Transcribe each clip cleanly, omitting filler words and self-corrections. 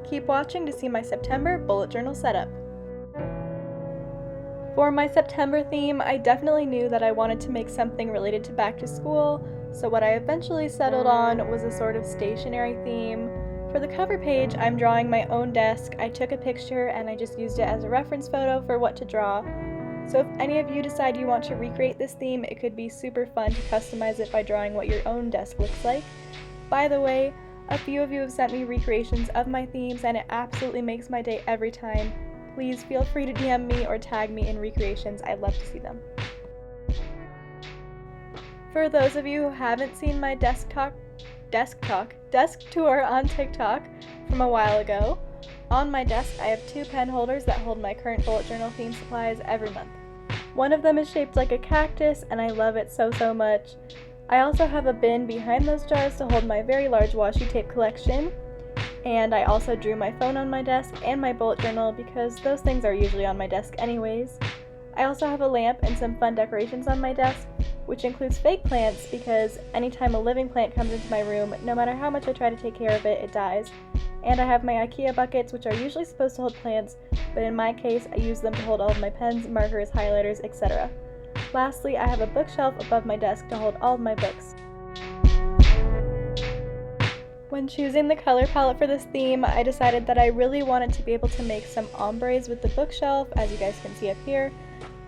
Keep watching to see my September bullet journal setup. For my September theme, I definitely knew that I wanted to make something related to back to school, so what I eventually settled on was a sort of stationery theme. For the cover page, I'm drawing my own desk. I took a picture and I just used it as a reference photo for what to draw. So if any of you decide you want to recreate this theme, it could be super fun to customize it by drawing what your own desk looks like. By the way, a few of you have sent me recreations of my themes and it absolutely makes my day every time. Please feel free to DM me or tag me in recreations. I'd love to see them. For those of you who haven't seen my desk tour on TikTok from a while ago, on my desk I have 2 pen holders that hold my current bullet journal theme supplies every month. One of them is shaped like a cactus and I love it so much. I also have a bin behind those jars to hold my very large washi tape collection. And I also drew my phone on my desk and my bullet journal because those things are usually on my desk anyways. I also have a lamp and some fun decorations on my desk, which includes fake plants because anytime a living plant comes into my room, no matter how much I try to take care of it, it dies. And I have my IKEA buckets, which are usually supposed to hold plants, but in my case, I use them to hold all of my pens, markers, highlighters, etc. Lastly, I have a bookshelf above my desk to hold all of my books. When choosing the color palette for this theme, I decided that I really wanted to be able to make some ombres with the bookshelf, as you guys can see up here,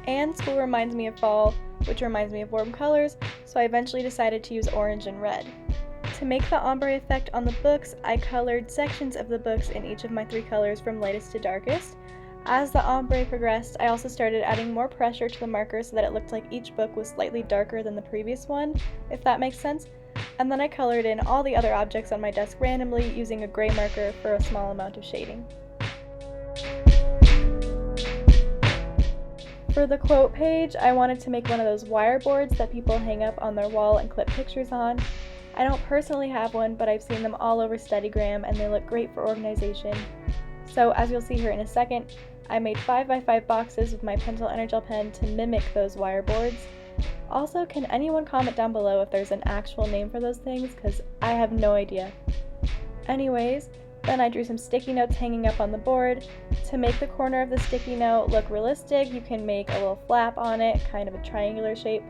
and school reminds me of fall, which reminds me of warm colors, so I eventually decided to use orange and red. To make the ombre effect on the books, I colored sections of the books in each of my 3 colors from lightest to darkest. As the ombre progressed, I also started adding more pressure to the marker so that it looked like each book was slightly darker than the previous one, if that makes sense. And then I colored in all the other objects on my desk randomly using a gray marker for a small amount of shading. For the quote page, I wanted to make one of those wire boards that people hang up on their wall and clip pictures on. I don't personally have one, but I've seen them all over Studygram and they look great for organization. So as you'll see here in a second, I made 5x5 boxes with my Pentel Energel pen to mimic those wire boards. Also, can anyone comment down below if there's an actual name for those things, because I have no idea. Anyways, then I drew some sticky notes hanging up on the board. To make the corner of the sticky note look realistic, you can make a little flap on it, kind of a triangular shape.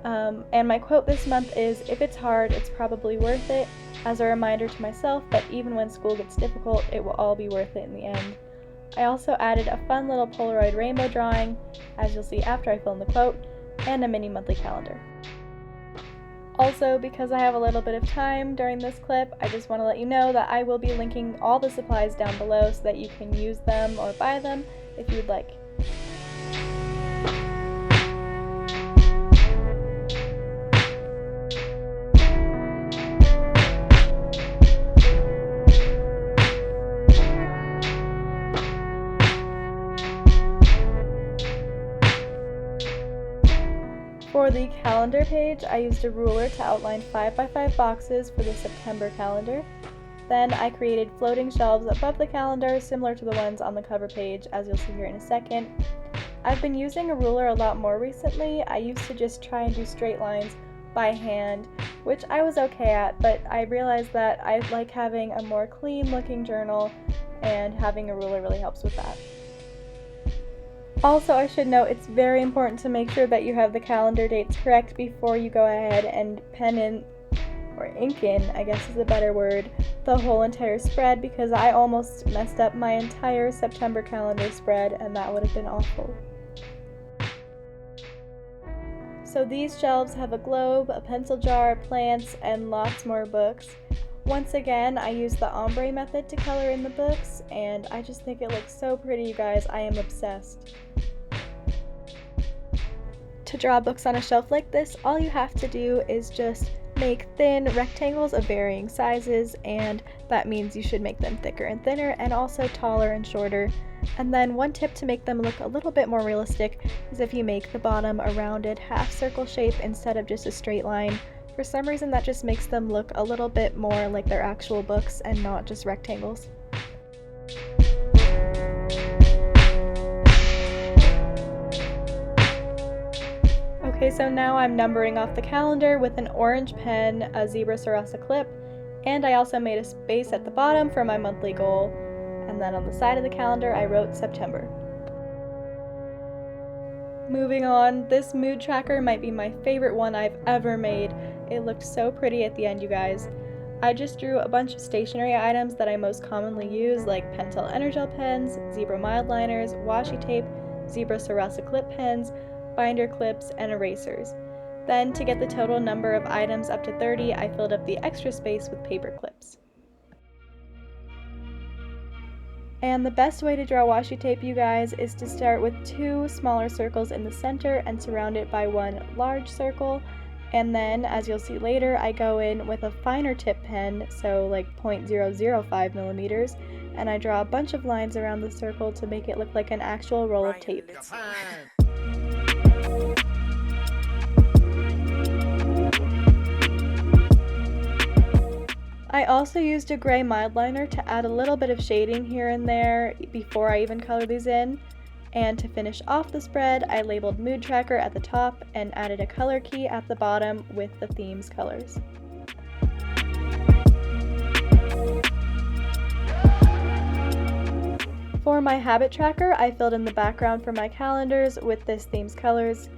And my quote this month is, "If it's hard, it's probably worth it," as a reminder to myself that even when school gets difficult, it will all be worth it in the end. I also added a fun little Polaroid rainbow drawing, as you'll see after I film the quote, and a mini monthly calendar. Also, because I have a little bit of time during this clip, I just want to let you know that I will be linking all the supplies down below so that you can use them or buy them if you would like. For the calendar page, I used a ruler to outline 5x5 boxes for the September calendar. Then I created floating shelves above the calendar, similar to the ones on the cover page, as you'll see here in a second. I've been using a ruler a lot more recently. I used to just try and do straight lines by hand, which I was okay at, but I realized that I like having a more clean looking journal, and having a ruler really helps with that. Also, I should note it's very important to make sure that you have the calendar dates correct before you go ahead and pen in, or ink in, I guess is a better word, the whole entire spread, because I almost messed up my entire September calendar spread and that would have been awful. So these shelves have a globe, a pencil jar, plants, and lots more books. Once again, I used the ombre method to color in the books, and I just think it looks so pretty, you guys. I am obsessed. To draw books on a shelf like this, all you have to do is just make thin rectangles of varying sizes, and that means you should make them thicker and thinner, and also taller and shorter. And then one tip to make them look a little bit more realistic is if you make the bottom a rounded half circle shape instead of just a straight line. For some reason that just makes them look a little bit more like they're actual books and not just rectangles. Okay, so now I'm numbering off the calendar with an orange pen, a Zebra Sarasa clip, and I also made a space at the bottom for my monthly goal. and then on the side of the calendar I wrote September. Moving on, this mood tracker might be my favorite one I've ever made. It looked so pretty at the end, you guys. I just drew a bunch of stationery items that I most commonly use, like Pentel Energel pens, Zebra mild liners, washi tape, Zebra Sarasa clip pens, binder clips, and erasers. Then, to get the total number of items up to 30, I filled up the extra space with paper clips. And the best way to draw washi tape, you guys, is to start with 2 smaller circles in the center and surround it by 1 large circle. And then, as you'll see later, I go in with a finer tip pen, so like 0.005 millimeters, and I draw a bunch of lines around the circle to make it look like an actual roll of tape. I also used a gray mild liner to add a little bit of shading here and there before I even color these in. And to finish off the spread, I labeled Mood Tracker at the top and added a color key at the bottom with the theme's colors. For my habit tracker, I filled in the background for my calendars with this theme's colors.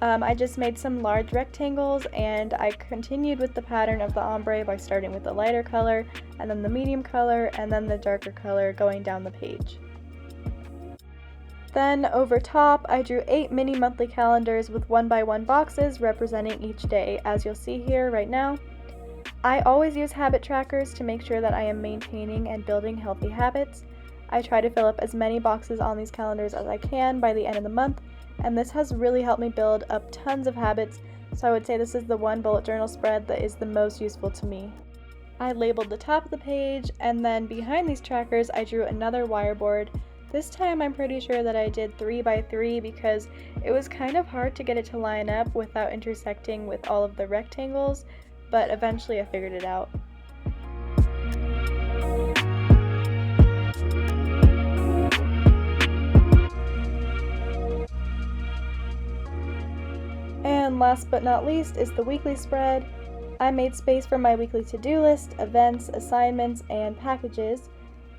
I just made some large rectangles, and I continued with the pattern of the ombre by starting with the lighter color, and then the medium color, and then the darker color going down the page. Then over top, I drew 8 mini monthly calendars with 1x1 boxes representing each day, as you'll see here right now. I always use habit trackers to make sure that I am maintaining and building healthy habits. I try to fill up as many boxes on these calendars as I can by the end of the month, and this has really helped me build up tons of habits, so I would say this is the one bullet journal spread that is the most useful to me. I labeled the top of the page, and then behind these trackers I drew another wire board. This time I'm pretty sure that I did 3x3 because it was kind of hard to get it to line up without intersecting with all of the rectangles, but eventually I figured it out. And last but not least is the weekly spread. I made space for my weekly to-do list, events, assignments, and packages.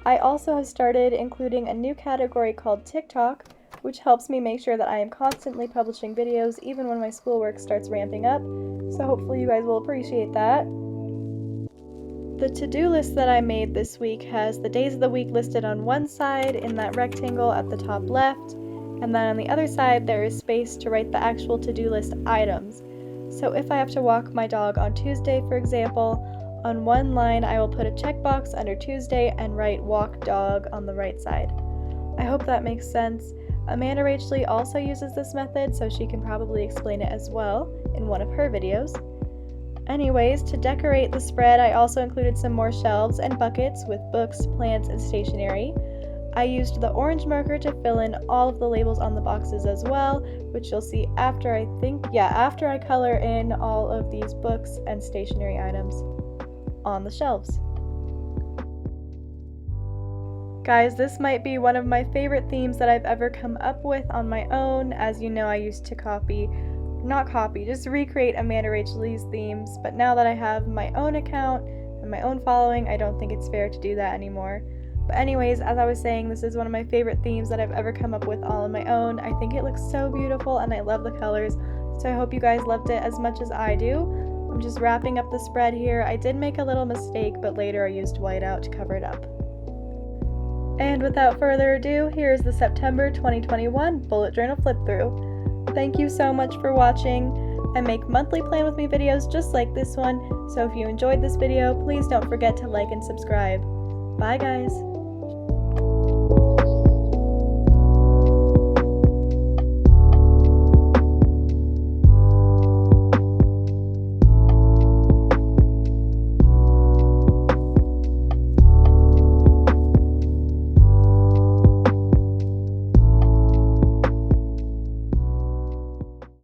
I also have started including a new category called TikTok, which helps me make sure that I am constantly publishing videos even when my schoolwork starts ramping up, so hopefully you guys will appreciate that. The to-do list that I made this week has the days of the week listed on one side in that rectangle at the top left, and then on the other side there is space to write the actual to-do list items. So if I have to walk my dog on Tuesday, for example, on one line I will put a checkbox under Tuesday and write walk dog on the right side. I hope that makes sense. Amanda Rachley also uses this method, so she can probably explain it as well in one of her videos. Anyways, to decorate the spread, I also included some more shelves and buckets with books, plants, and stationery. I used the orange marker to fill in all of the labels on the boxes as well, which you'll see after I color in all of these books and stationery items on the shelves. Guys, this might be one of my favorite themes that I've ever come up with on my own. As you know, I used to just recreate Amanda Rachley's themes, but now that I have my own account and my own following, I don't think it's fair to do that anymore. But anyways, as I was saying, this is one of my favorite themes that I've ever come up with all on my own. I think it looks so beautiful and I love the colors, so I hope you guys loved it as much as I do. I'm just wrapping up the spread here. I did make a little mistake, but later I used whiteout to cover it up. And without further ado, here's the September 2021 bullet journal flip through. Thank you so much for watching. I make monthly plan with me videos just like this one, so if you enjoyed this video, please don't forget to like and subscribe. Bye guys!